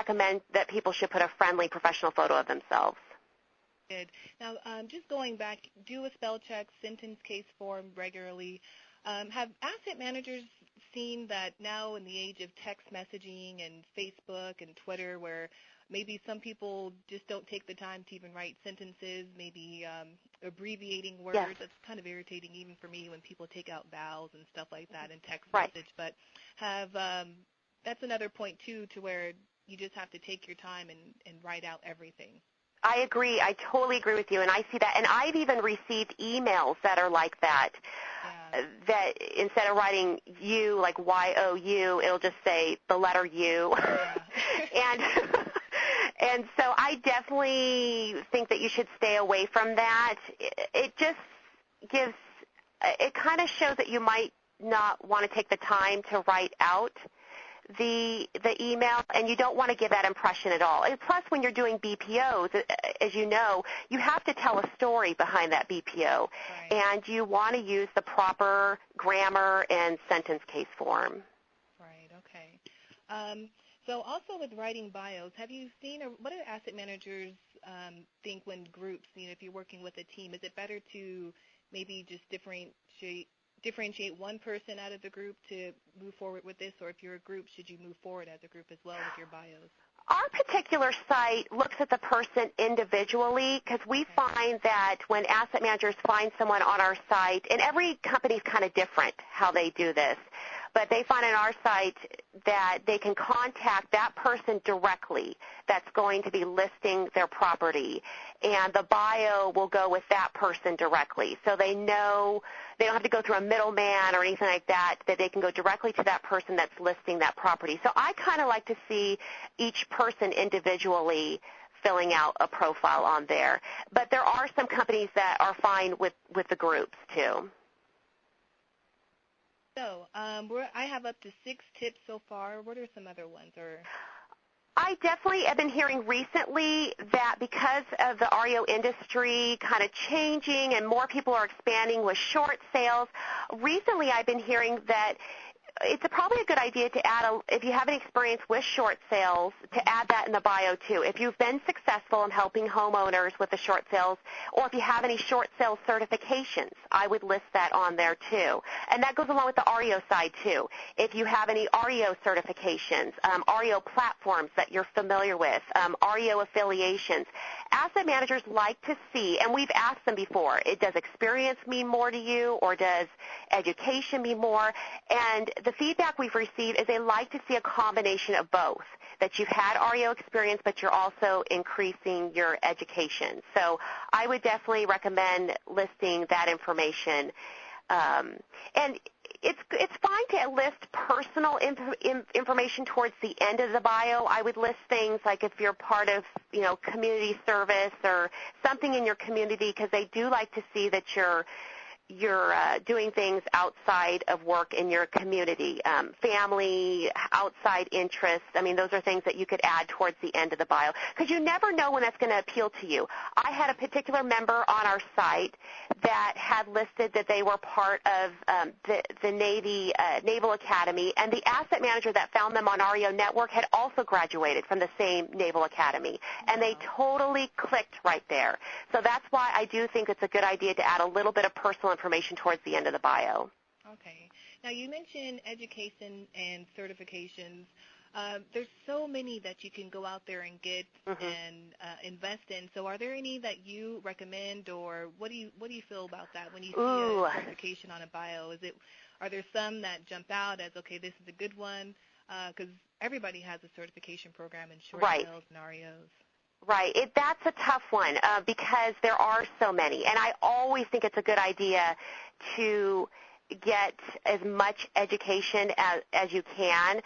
recommend that people should put a friendly professional photo of themselves. Good. Now, just going back, do a spell check, sentence case form regularly. Have asset managers seen that now in the age of text messaging and Facebook and Twitter, where maybe some people just don't take the time to even write sentences, maybe abbreviating words? Yes. It's kind of irritating even for me when people take out vowels and stuff like that in text Right. message. But that's another point, too, to where you just have to take your time and write out everything. I agree. I totally agree with you, and I see that. And I've even received emails that are like that, that instead of writing you, like Y-O-U, it'll just say the letter U. Yeah. And so I definitely think that you should stay away from that. It just gives, it kind of shows that you might not want to take the time to write out the email, and you don't want to give that impression at all. And plus, when you're doing BPOs, as you know, you have to tell a story behind that BPO, Right. and you want to use the proper grammar and sentence case form. Right, okay. So also with writing bios, have you seen, or what do asset managers think when groups, if you're working with a team, is it better to maybe just differentiate one person out of the group to move forward with this, or if you're a group, should you move forward as a group as well with your bios? Our particular site looks at the person individually, because we find that when asset managers find someone on our site, and every company is kind of different how they do this, but they find on our site that they can contact that person directly that's going to be listing their property, and the bio will go with that person directly. So they know they don't have to go through a middleman or anything like that, that they can go directly to that person that's listing that property. So I kind of like to see each person individually filling out a profile on there. But there are some companies that are fine with the groups too. So I have up to 6 tips so far. What are some other ones? I definitely have been hearing recently that because of the REO industry kind of changing and more people are expanding with short sales, recently I've been hearing that it's probably a good idea to add, if you have any experience with short sales, to add that in the bio too. If you've been successful in helping homeowners with the short sales, or if you have any short sales certifications, I would list that on there too. And that goes along with the REO side too. If you have any REO certifications, REO platforms that you're familiar with, REO affiliations, asset managers like to see, and we've asked them before, does experience mean more to you, or does education mean more? And the feedback we've received is they like to see a combination of both, that you've had REO experience, but you're also increasing your education. So I would definitely recommend listing that information. And it's fine to list personal information towards the end of the bio. I would list things like if you're part of, community service or something in your community, because they do like to see that you're doing things outside of work in your community, family, outside interests. I mean, those are things that you could add towards the end of the bio, because you never know when that's going to appeal to you. I had a particular member on our site that had listed that they were part of the Navy Naval Academy, and the asset manager that found them on REO Network had also graduated from the same Naval Academy, and they totally clicked right there. So that's why I do think it's a good idea to add a little bit of personal information towards the end of the bio. Okay. Now, you mentioned education and certifications. There's so many that you can go out there and get and invest in. So are there any that you recommend, or what do you feel about that when you see a certification on a bio? Are there some that jump out as, okay, this is a good one? Because everybody has a certification program in short sales and REOs. Right. That's a tough one because there are so many. And I always think it's a good idea to get as much education as you can.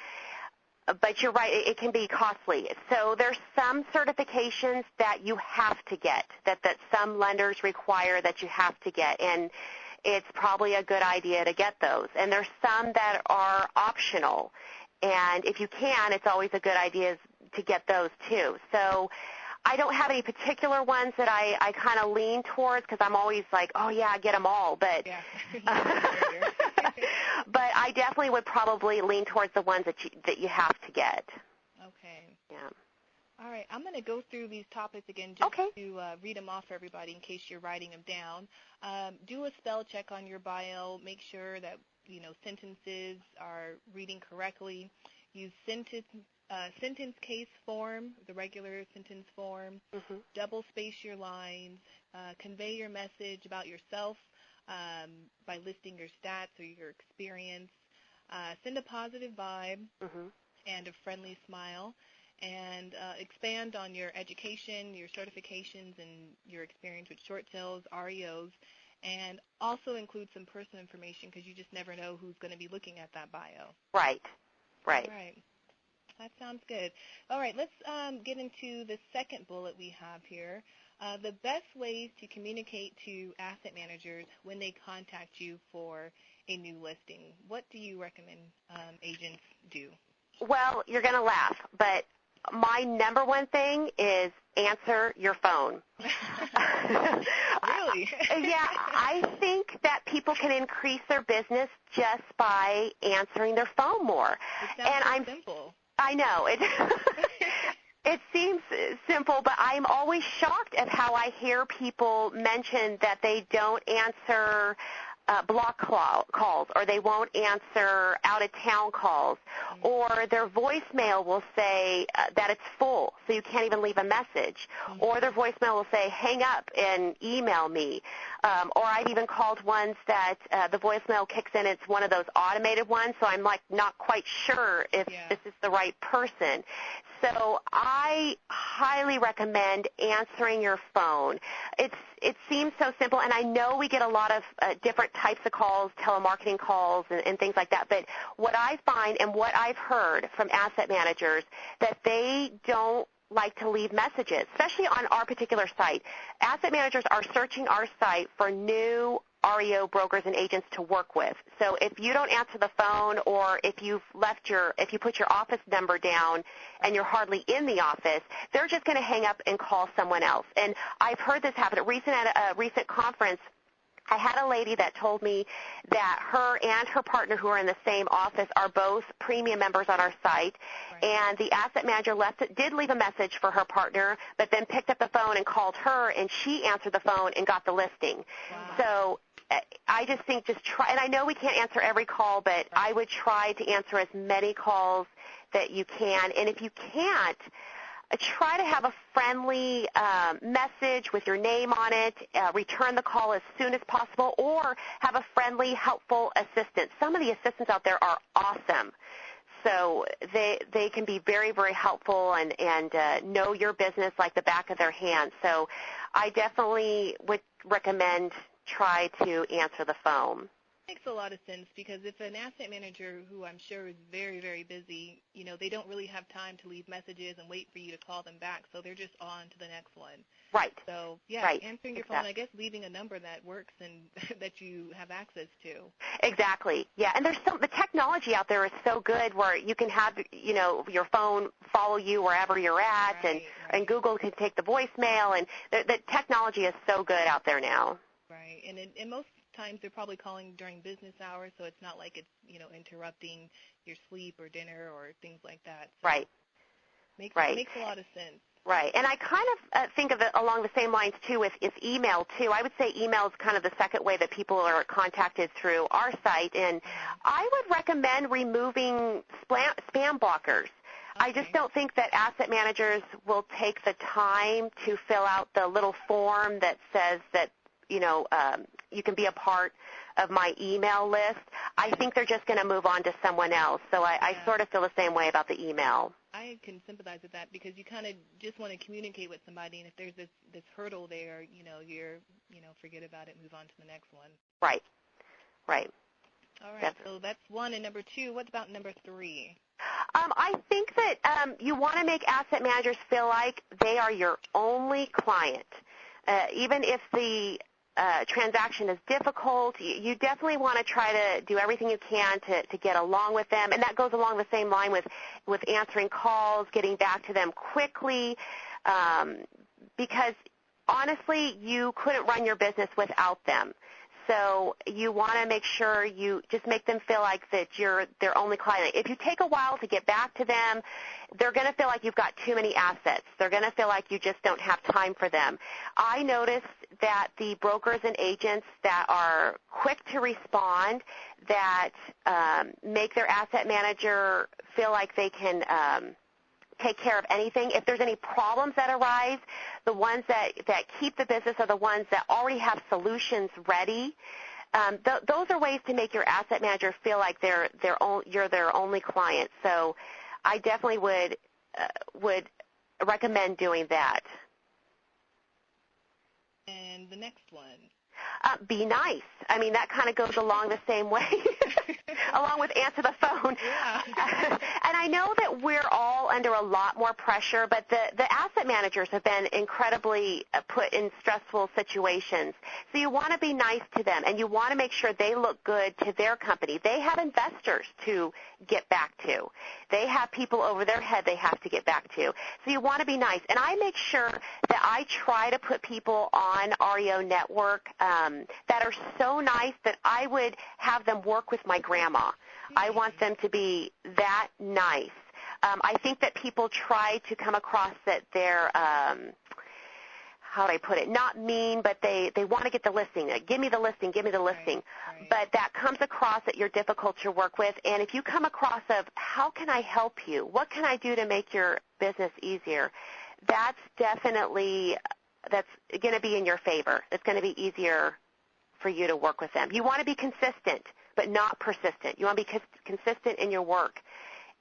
But you're right, it can be costly. So there's some certifications that you have to get, that some lenders require that you have to get. And it's probably a good idea to get those. And there's some that are optional. And if you can, it's always a good idea to get those too. So I don't have any particular ones that I kind of lean towards, because I'm always like, oh yeah, get them all. But but I definitely would probably lean towards the ones that you have to get. Okay. Yeah. All right, I'm going to go through these topics again just Okay. to read them off for everybody in case you're writing them down. Do a spell check on your bio. Make sure that, sentences are reading correctly. Use sentence case form, the regular sentence form. Mm-hmm. Double space your lines. Convey your message about yourself by listing your stats or your experience. Send a positive vibe Mm-hmm. and a friendly smile. And expand on your education, your certifications, and your experience with short sales, REOs, and also include some personal information because you just never know who's going to be looking at that bio. Right. Right. All right. That sounds good. All right, let's get into the second bullet we have here. The best ways to communicate to asset managers when they contact you for a new listing. What do you recommend agents do? Well, you're going to laugh, but my number one thing is answer your phone. Really? Yeah, I think that people can increase their business just by answering their phone more. It sounds so simple. I know. It seems simple, but I'm always shocked at how I hear people mention that they don't answer block calls, or they won't answer out-of-town calls, or their voicemail will say that it's full, so you can't even leave a message, or their voicemail will say, hang up and email me, or I've even called ones that the voicemail kicks in, it's one of those automated ones, so I'm like not quite sure if this is the right person. So I highly recommend answering your phone. It seems so simple, and I know we get a lot of different types of calls, telemarketing calls and things like that, but what I find and what I've heard from asset managers, that they don't like to leave messages, especially on our particular site. Asset managers are searching our site for new REO brokers and agents to work with. So if you don't answer the phone, or if you put your office number down and you're hardly in the office, they're just going to hang up and call someone else. And I've heard this happen at a recent conference. I had a lady that told me that her and her partner, who are in the same office, are both premium members on our site, and the asset manager did leave a message for her partner, but then picked up the phone and called her, and she answered the phone and got the listing. Wow. So I just think just try, and I know we can't answer every call, but I would try to answer as many calls that you can, and if you can't, try to have a friendly message with your name on it, return the call as soon as possible, or have a friendly, helpful assistant. Some of the assistants out there are awesome. So they can be very, very helpful and know your business like the back of their hand. So I definitely would recommend try to answer the phone. Makes a lot of sense, because if an asset manager, who I'm sure is very, very busy, they don't really have time to leave messages and wait for you to call them back, so they're just on to the next one. Right. So, answering your phone, I guess leaving a number that works and that you have access to. Exactly. Yeah, and the technology out there is so good where you can have, your phone follow you wherever you're at, and Google can take the voicemail, and the technology is so good out there now. Right, and in most times they're probably calling during business hours, so it's not like it's interrupting your sleep or dinner or things like that. So right. Makes a lot of sense. Right, and I kind of think of it along the same lines too with email too. I would say email is kind of the second way that people are contacted through our site, and I would recommend removing spam blockers. I just don't think that asset managers will take the time to fill out the little form that says that you can be a part of my email list. I think they're just going to move on to someone else. So I sort of feel the same way about the email. I can sympathize with that, because you kind of just want to communicate with somebody, and if there's this hurdle there, you're forget about it, move on to the next one. Right. All right, so that's one. And number two, what about number three? I think that you want to make asset managers feel like they are your only client. Even if the transaction is difficult, you definitely want to try to do everything you can to get along with them, and that goes along the same line with answering calls, getting back to them quickly, because honestly, you couldn't run your business without them. so you want to make sure you just make them feel like that you're their only client. If you take a while to get back to them, they're going to feel like you've got too many assets. They're going to feel like you just don't have time for them. I noticed that the brokers and agents that are quick to respond, that make their asset manager feel like they can take care of anything. If there's any problems that arise, the ones that keep the business are the ones that already have solutions ready. Those are ways to make your asset manager feel like you're their only client. So I definitely would recommend doing that. And the next one. Be nice. I mean, that kind of goes along the same way, along with answer the phone. Yeah. And I know that we're all under a lot more pressure, but the asset managers have been incredibly put in stressful situations. So you want to be nice to them, and you want to make sure they look good to their company. They have investors to get back to. They have people over their head they have to get back to. So you want to be nice. And I make sure that I try to put people on REO Network that are so nice that I would have them work with my grandma. I want them to be that nice. I think that people try to come across that they're, how do I put it, not mean, but they want to get the listing. Give me the listing, give me the listing. Right. But that comes across that you're difficult to work with. And if you come across of, how can I help you? What can I do to make your business easier? That's definitely, that's going to be in your favor. It's going to be easier for you to work with them. You want to be consistent, but not persistent. You want to be consistent in your work,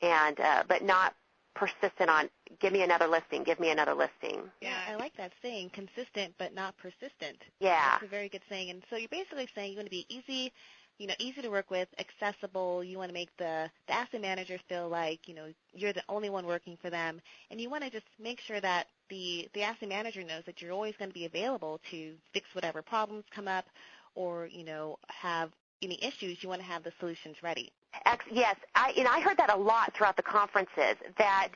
and but not persistent on, give me another listing, give me another listing. Yeah, I like that saying, consistent but not persistent. Yeah. That's a very good saying. And so you're basically saying you want to be easy, easy to work with, accessible. You want to make the asset manager feel like, you're the only one working for them. And you want to just make sure that the asset manager knows that you're always going to be available to fix whatever problems come up, or, have any issues. You want to have the solutions ready. Yes, I heard that a lot throughout the conferences, that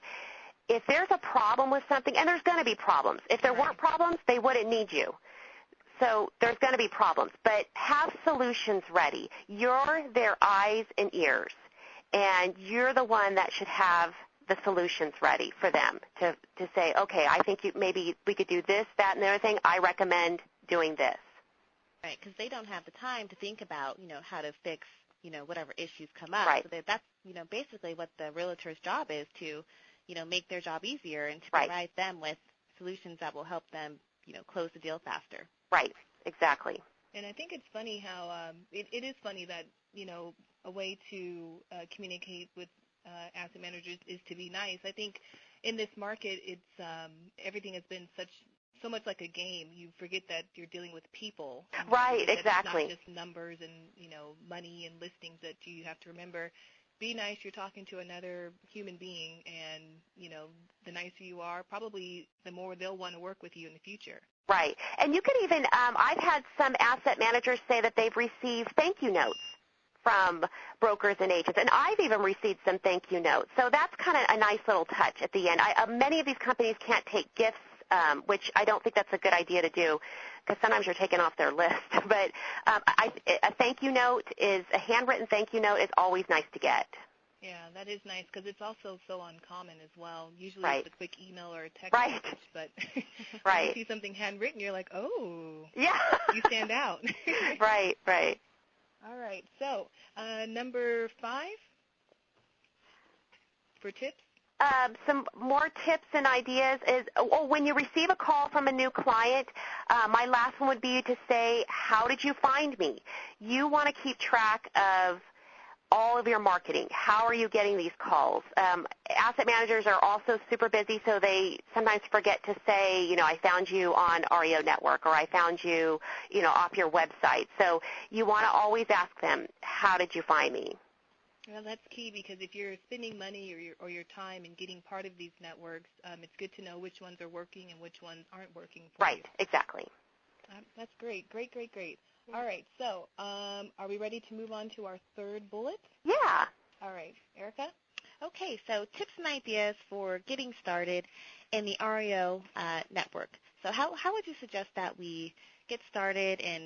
if there's a problem with something, and there's going to be problems. If there weren't problems, they wouldn't need you. So there's going to be problems, but have solutions ready. You're their eyes and ears, and you're the one that should have the solutions ready for them to say, okay, I think maybe we could do this, that, and the other thing. I recommend doing this. Right, because they don't have the time to think about, how to fix, whatever issues come up. Right. So that's, basically what the realtor's job is, to, make their job easier and to provide them with solutions that will help them, close the deal faster. Right, exactly. And I think it's funny how it is funny that, a way to communicate with asset managers is to be nice. I think in this market, it's everything has been so much like a game. You forget that you're dealing with people. Right, exactly. It's not just numbers and, money and listings that you have to remember. Be nice. You're talking to another human being, and, the nicer you are, probably the more they'll want to work with you in the future. Right. And you could even, I've had some asset managers say that they've received thank you notes from brokers and agents, and I've even received some thank you notes. So that's kind of a nice little touch at the end. Many of these companies can't take gifts, which I don't think that's a good idea to do, because sometimes you're taken off their list. But a thank you note a handwritten thank you note is always nice to get. Yeah, that is nice, because it's also so uncommon as well. Usually it's a quick email or a text message, but when you see something handwritten, you're like, oh, yeah, you stand out. Right. All right, so number 5 for tips? Some more tips and ideas is, when you receive a call from a new client, my last one would be to say, how did you find me? You want to keep track of all of your marketing. How are you getting these calls? Asset managers are also super busy, so they sometimes forget to say, I found you on REO Network, or I found you, off your website. So you want to always ask them, how did you find me? Well, that's key, because if you're spending money or your time in getting part of these networks, it's good to know which ones are working and which ones aren't working for you. Right, exactly. That's great. Great. All right, so are we ready to move on to our third bullet? Yeah. All right, Erica? Okay, so tips and ideas for getting started in the REO network. So how would you suggest that we get started and